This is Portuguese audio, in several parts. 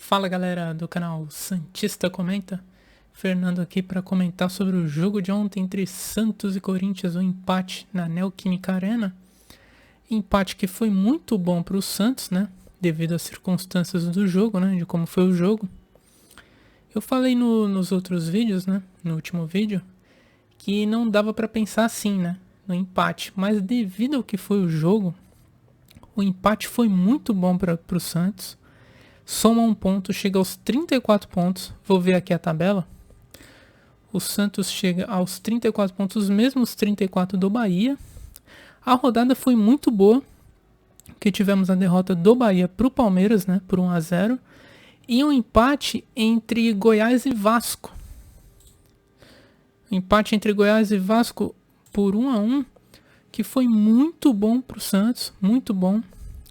Fala galera do canal Santista Comenta, Fernando aqui para comentar sobre o jogo de ontem entre Santos e Corinthians, o empate na Neoquímica Arena. Empate que foi muito bom para o Santos, né? Devido às circunstâncias do jogo, né? De como foi o jogo. Eu falei nos outros vídeos, né? No último vídeo, que não dava para pensar assim, né? No empate, mas devido ao que foi o jogo, o empate foi muito bom para o Santos. Soma um ponto, chega aos 34 pontos. Vou ver aqui a tabela. O Santos chega aos 34 pontos, os mesmos 34 do Bahia. A rodada foi muito boa, que tivemos a derrota do Bahia para o Palmeiras, né, por 1-0. E um empate entre Goiás e Vasco. Empate entre Goiás e Vasco por 1-1, que foi muito bom para o Santos, muito bom.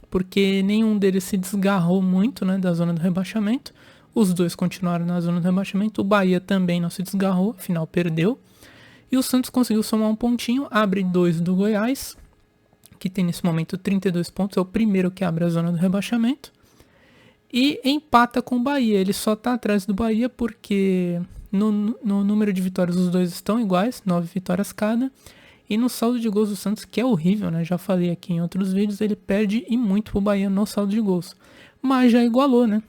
Porque nenhum deles se desgarrou muito, né, da zona do rebaixamento. Os dois continuaram na zona do rebaixamento. O Bahia também não se desgarrou, afinal perdeu. E o Santos conseguiu somar um pontinho, abre 2 do Goiás, que tem nesse momento 32 pontos, é o primeiro que abre a zona do rebaixamento. E empata com o Bahia, ele só está atrás do Bahia porque no número de vitórias os dois estão iguais, 9 vitórias cada. E no saldo de gols do Santos, que é horrível, né? Já falei aqui em outros vídeos, ele perde e muito pro Bahia no saldo de gols. Mas já igualou, né?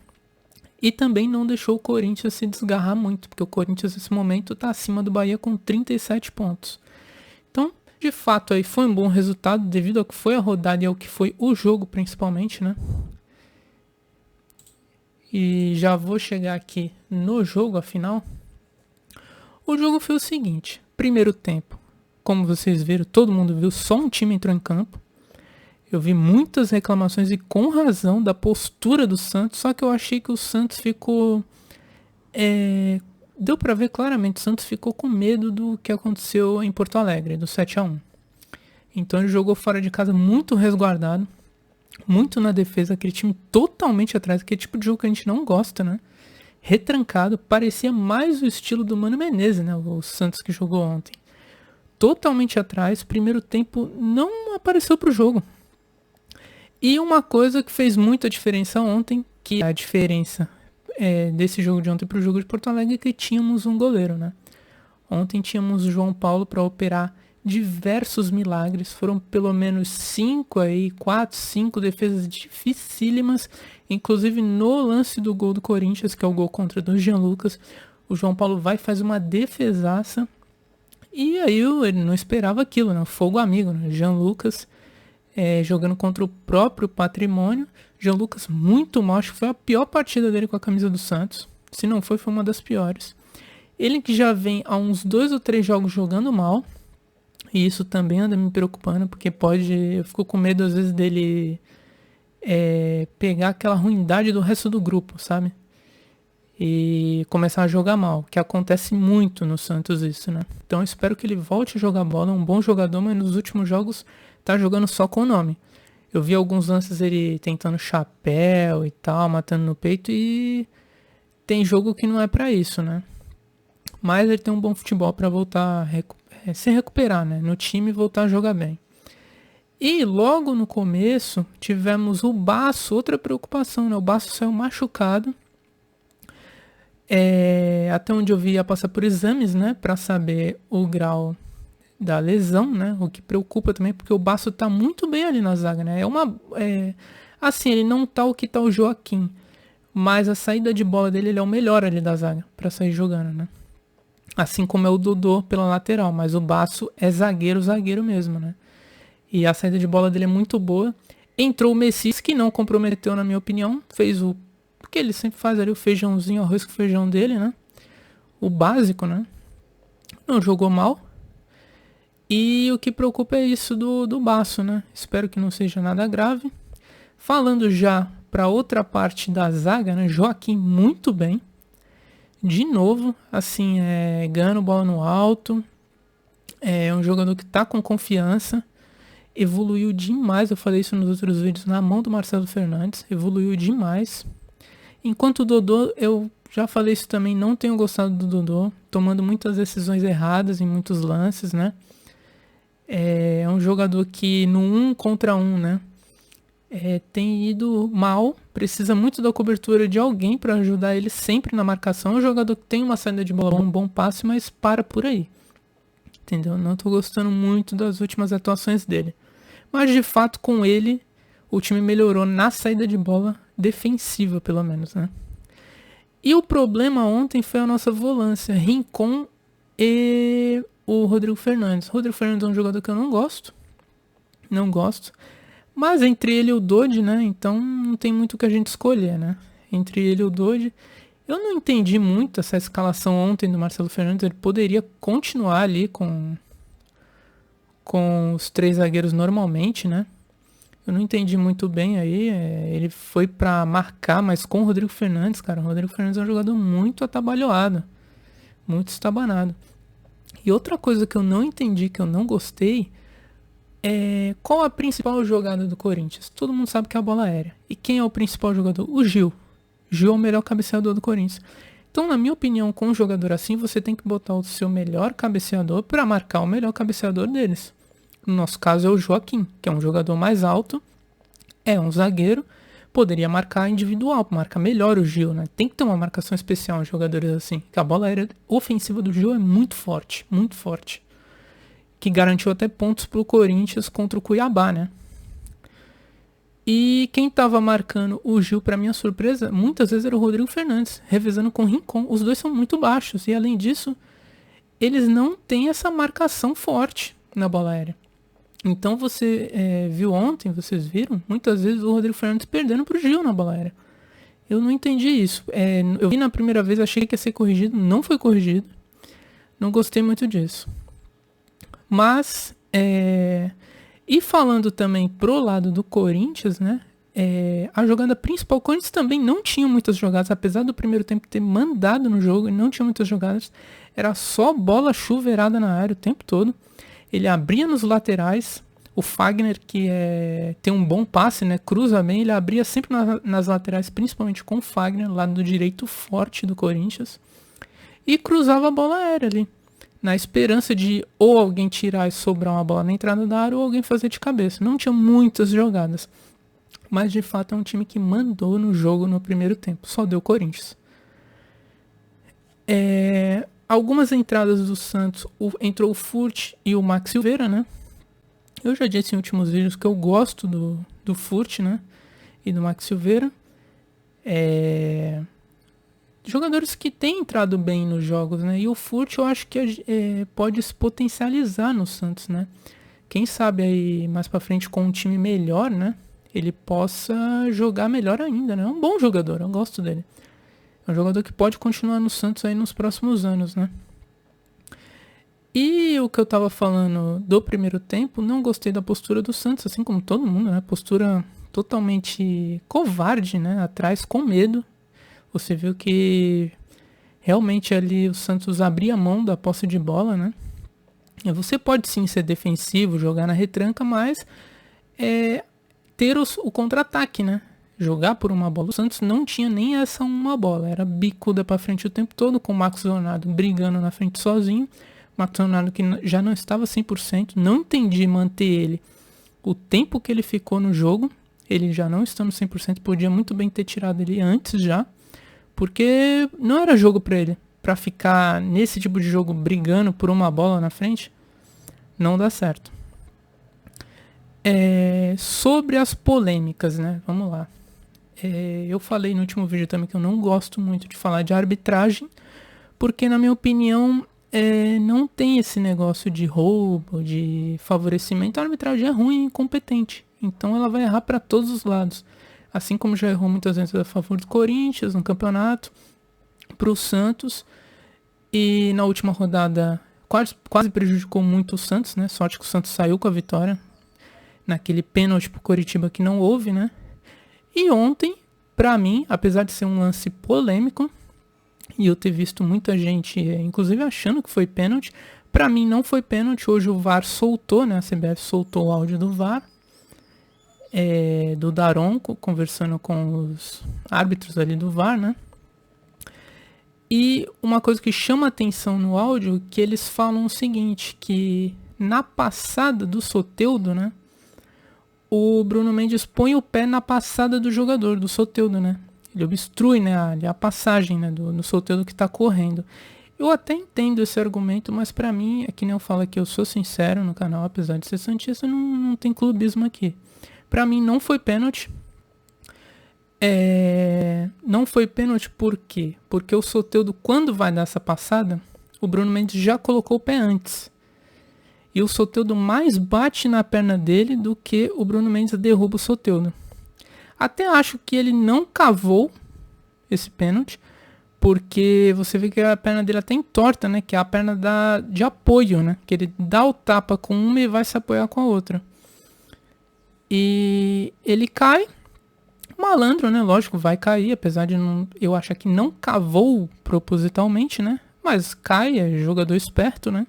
E também não deixou o Corinthians se desgarrar muito, porque o Corinthians nesse momento está acima do Bahia com 37 pontos. Então, de fato, aí foi um bom resultado devido ao que foi a rodada e ao que foi o jogo, principalmente, né? E já vou chegar aqui no jogo, afinal. O jogo foi o seguinte: primeiro tempo. Como vocês viram, todo mundo viu, só um time entrou em campo. Eu vi muitas reclamações e com razão da postura do Santos, só que eu achei que o Santos ficou... Deu pra ver claramente, o Santos ficou com medo do que aconteceu em Porto Alegre, do 7-1. Então ele jogou fora de casa muito resguardado, muito na defesa, aquele time totalmente atrás, aquele tipo de jogo que a gente não gosta, né? Retrancado, parecia mais o estilo do Mano Menezes, né? O Santos que jogou ontem. Totalmente atrás, primeiro tempo não apareceu pro jogo. E uma coisa que fez muita diferença ontem, que a diferença desse jogo de ontem pro jogo de Porto Alegre, é que tínhamos um goleiro, né? Ontem tínhamos o João Paulo para operar diversos milagres, foram pelo menos 4, 5 defesas dificílimas, inclusive no lance do gol do Corinthians, que é o gol contra do Jean Lucas, o João Paulo vai e faz uma defesaça. E aí ele não esperava aquilo, né? Fogo amigo, né? Jean Lucas jogando contra o próprio Patrimônio. Jean Lucas muito mal, acho que foi a pior partida dele com a camisa do Santos. Se não foi, foi uma das piores. Ele que já vem há uns 2 ou 3 jogos jogando mal. E isso também anda me preocupando, porque eu fico com medo às vezes dele pegar aquela ruindade do resto do grupo, sabe? E começar a jogar mal, que acontece muito no Santos isso, né? Então eu espero que ele volte a jogar bola, é um bom jogador, mas nos últimos jogos tá jogando só com o nome. Eu vi alguns lances ele tentando chapéu e tal, matando no peito, e tem jogo que não é pra isso, né? Mas ele tem um bom futebol pra voltar se recuperar, né? No time e voltar a jogar bem. E logo no começo tivemos o Baço, outra preocupação, né? O Baço saiu machucado. Até onde eu vi ia passar por exames, né, para saber o grau da lesão, né, o que preocupa também, porque o Baço tá muito bem ali na zaga, né, assim, ele não tá o que tá o Joaquim, mas a saída de bola dele, ele é o melhor ali da zaga, para sair jogando, né, assim como é o Dodô pela lateral, mas o Baço é zagueiro mesmo, né, e a saída de bola dele é muito boa. Entrou o Messias, que não comprometeu na minha opinião, fez o que ele sempre faz ali, o feijãozinho, arroz com feijão dele, né? O básico, né? Não jogou mal. E o que preocupa é isso do Baço, né? Espero que não seja nada grave. Falando já para outra parte da zaga, né? Joaquim muito bem. De novo, assim, ganhando bola no alto. É um jogador que tá com confiança. Evoluiu demais, eu falei isso nos outros vídeos, na mão do Marcelo Fernandes. Evoluiu demais. Enquanto o Dodô, eu já falei isso também, não tenho gostado do Dodô, tomando muitas decisões erradas em muitos lances, né? É um jogador que no 1 contra 1, né? tem ido mal, precisa muito da cobertura de alguém para ajudar ele sempre na marcação. É um jogador que tem uma saída de bola, um bom passe, mas para por aí. Entendeu? Não tô gostando muito das últimas atuações dele. Mas de fato, com ele, o time melhorou na saída de bola defensiva, pelo menos, né? E o problema ontem foi a nossa volância, Rincon e o Rodrigo Fernandes. O Rodrigo Fernandes é um jogador que eu não gosto. Não gosto. Mas entre ele e o Dodge, né? Então não tem muito o que a gente escolher, né? Entre ele e o Dodge. Eu não entendi muito essa escalação ontem do Marcelo Fernandes. Ele poderia continuar ali com os 3 zagueiros normalmente, né? Eu não entendi muito bem aí. Ele foi pra marcar, mas com o Rodrigo Fernandes, cara. O Rodrigo Fernandes é um jogador muito atabalhoado. Muito estabanado. E outra coisa que eu não entendi, que eu não gostei, qual a principal jogada do Corinthians? Todo mundo sabe que é a bola aérea. E quem é o principal jogador? O Gil. Gil é o melhor cabeceador do Corinthians. Então, na minha opinião, com um jogador assim, você tem que botar o seu melhor cabeceador para marcar o melhor cabeceador deles. No nosso caso é o Joaquim, que é um jogador mais alto, é um zagueiro, poderia marcar individual, marca melhor o Gil, né? Tem que ter uma marcação especial em jogadores assim, que a bola aérea ofensiva do Gil é muito forte, que garantiu até pontos pro Corinthians contra o Cuiabá, né? E quem tava marcando o Gil, pra minha surpresa, muitas vezes era o Rodrigo Fernandes, revezando com o Rincon. Os dois são muito baixos e, além disso, eles não têm essa marcação forte na bola aérea. Então você viu ontem, vocês viram, muitas vezes o Rodrigo Fernandes perdendo pro Gil na bola aérea. Eu não entendi isso. Eu vi na primeira vez, achei que ia ser corrigido, não foi corrigido. Não gostei muito disso. Mas, e falando também pro lado do Corinthians, né? A jogada principal, o Corinthians também não tinha muitas jogadas, apesar do primeiro tempo ter mandado no jogo, ele não tinha muitas jogadas. Era só bola chuveirada na área o tempo todo. Ele abria nos laterais. O Fagner, que tem um bom passe, né? Cruza bem. Ele abria sempre nas laterais, principalmente com o Fagner, lado do direito forte do Corinthians. E cruzava a bola aérea ali. Na esperança de ou alguém tirar e sobrar uma bola na entrada da área ou alguém fazer de cabeça. Não tinha muitas jogadas. Mas de fato é um time que mandou no jogo no primeiro tempo. Só deu Corinthians. Algumas entradas do Santos, entrou o Furt e o Max Silveira, né? Eu já disse em últimos vídeos que eu gosto do Furt, né? E do Max Silveira. Jogadores que têm entrado bem nos jogos, né? E o Furt eu acho que pode se potencializar no Santos, né? Quem sabe aí mais pra frente com um time melhor, né? Ele possa jogar melhor ainda, né? É um bom jogador, eu gosto dele. É um jogador que pode continuar no Santos aí nos próximos anos, né? E o que eu tava falando do primeiro tempo, não gostei da postura do Santos, assim como todo mundo, né? Postura totalmente covarde, né? Atrás, com medo. Você viu que realmente ali o Santos abria a mão da posse de bola, né? Você pode sim ser defensivo, jogar na retranca, mas ter o contra-ataque, né? Jogar por uma bola. O Santos não tinha nem essa uma bola. Era bicuda pra frente o tempo todo, com o Marcos Leonardo brigando na frente sozinho. Marcos Leonardo que já não estava 100%. Não entendi manter ele o tempo que ele ficou no jogo. Ele já não estando 100%. Podia muito bem ter tirado ele antes já. Porque não era jogo pra ele. Pra ficar nesse tipo de jogo brigando por uma bola na frente. Não dá certo. Sobre as polêmicas, né? Vamos lá. Eu falei no último vídeo também que eu não gosto muito de falar de arbitragem, porque na minha opinião não tem esse negócio de roubo, de favorecimento. A arbitragem é ruim e incompetente, então ela vai errar para todos os lados, assim como já errou muitas vezes a favor do Corinthians no campeonato, para o Santos, e na última rodada quase prejudicou muito o Santos, né? Sorte que o Santos saiu com a vitória naquele pênalti pro Coritiba que não houve, né? E ontem, pra mim, apesar de ser um lance polêmico, e eu ter visto muita gente, inclusive achando que foi pênalti, pra mim não foi pênalti. Hoje o VAR soltou, né? A CBF soltou o áudio do VAR, do Daronco, conversando com os árbitros ali do VAR, né? E uma coisa que chama atenção no áudio, que eles falam o seguinte, que na passada do Soteldo, né? o Bruno Mendes põe o pé na passada do jogador, do Soteldo, né? Ele obstrui, né, a passagem, né, do Soteldo que tá correndo. Eu até entendo esse argumento, mas pra mim, é que nem eu falo aqui, eu sou sincero no canal, apesar de ser santista, não tem clubismo aqui. Pra mim não foi pênalti. Não foi pênalti por quê? Porque o Soteldo, quando vai dar essa passada, o Bruno Mendes já colocou o pé antes. E o Soteldo mais bate na perna dele do que o Bruno Mendes derruba o Soteldo. Até acho que ele não cavou esse pênalti, porque você vê que a perna dele até entorta, né? Que é a perna de apoio, né? Que ele dá o tapa com uma e vai se apoiar com a outra. E ele cai. Malandro, né? Lógico, vai cair, apesar de eu achar que não cavou propositalmente, né? Mas cai, é jogador esperto, né?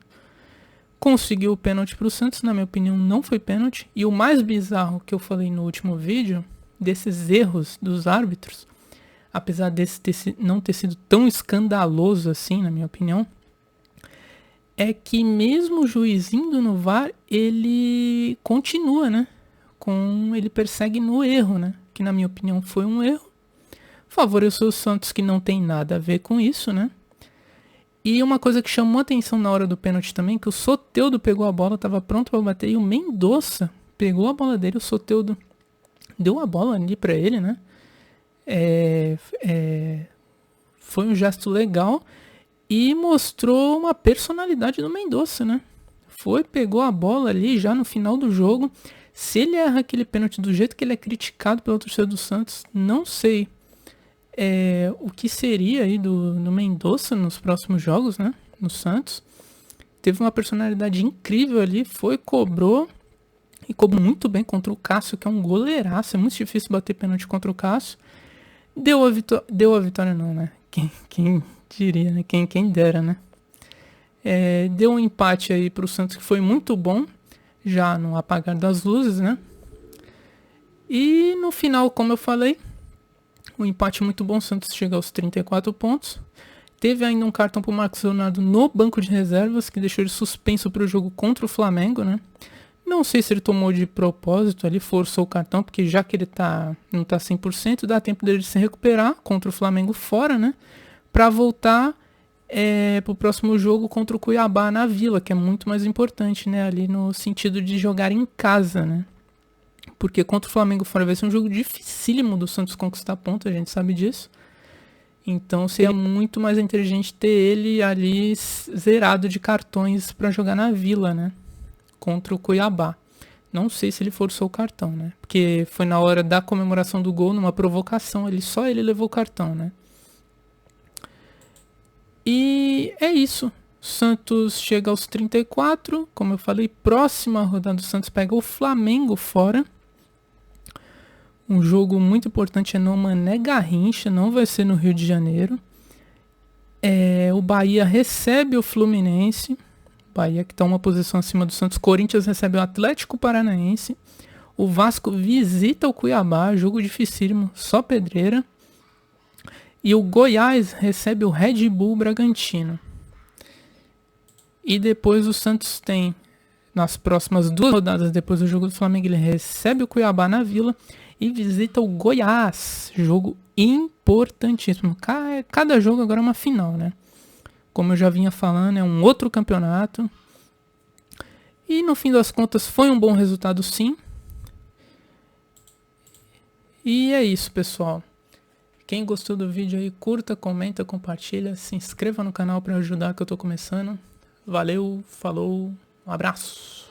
Conseguiu o pênalti pro Santos, na minha opinião, não foi pênalti. E o mais bizarro que eu falei no último vídeo, desses erros dos árbitros, apesar desse não ter sido tão escandaloso assim, na minha opinião, é que mesmo o juiz indo no VAR, ele continua, né? Ele persegue no erro, né? Que na minha opinião foi um erro. Favoreceu o Santos, que não tem nada a ver com isso, né? E uma coisa que chamou atenção na hora do pênalti também, que o Soteldo pegou a bola, tava pronto para bater, e o Mendonça pegou a bola dele, o Soteldo deu a bola ali para ele, né? Foi um gesto legal e mostrou uma personalidade do Mendonça, né? Pegou a bola ali já no final do jogo. Se ele erra aquele pênalti do jeito que ele é criticado pela torcida do Santos, não sei o que seria aí do Mendonça nos próximos jogos, né? No Santos. Teve uma personalidade incrível ali, cobrou e cobrou muito bem contra o Cássio, que é um goleiraço. É muito difícil bater pênalti contra o Cássio. Deu a vitória não, né? Quem diria, né? Quem dera, né? Deu um empate aí pro Santos que foi muito bom, já no apagar das luzes, né? E no final, como eu falei, um empate muito bom, o Santos chega aos 34 pontos. Teve ainda um cartão pro Marcos Leonardo no banco de reservas, que deixou ele suspenso pro jogo contra o Flamengo, né? Não sei se ele tomou de propósito ali, forçou o cartão, porque já que ele não tá 100%, dá tempo dele se recuperar contra o Flamengo fora, né? Pra voltar pro próximo jogo contra o Cuiabá na Vila, que é muito mais importante, né? Ali no sentido de jogar em casa, né? Porque contra o Flamengo fora vai ser um jogo dificílimo do Santos conquistar ponto, a gente sabe disso. Então seria muito mais inteligente ter ele ali zerado de cartões pra jogar na Vila, né? Contra o Cuiabá. Não sei se ele forçou o cartão, né? Porque foi na hora da comemoração do gol, numa provocação, só ele levou o cartão, né? E é isso. Santos chega aos 34. Como eu falei, próxima rodada do Santos pega o Flamengo fora. Um jogo muito importante é no Mané Garrincha, não vai ser no Rio de Janeiro. O Bahia recebe o Fluminense. Bahia que está uma posição acima do Santos. Corinthians recebe o Atlético Paranaense. O Vasco visita o Cuiabá, jogo dificílimo, só pedreira. E o Goiás recebe o Red Bull Bragantino. E depois o Santos tem, nas próximas 2 rodadas depois do jogo do Flamengo, ele recebe o Cuiabá na Vila e visita o Goiás. Jogo importantíssimo. Cada jogo agora é uma final, né? Como eu já vinha falando, é um outro campeonato. E no fim das contas foi um bom resultado, sim. E é isso, pessoal. Quem gostou do vídeo aí, curta, comenta, compartilha, se inscreva no canal para ajudar que eu tô começando. Valeu, falou, um abraço.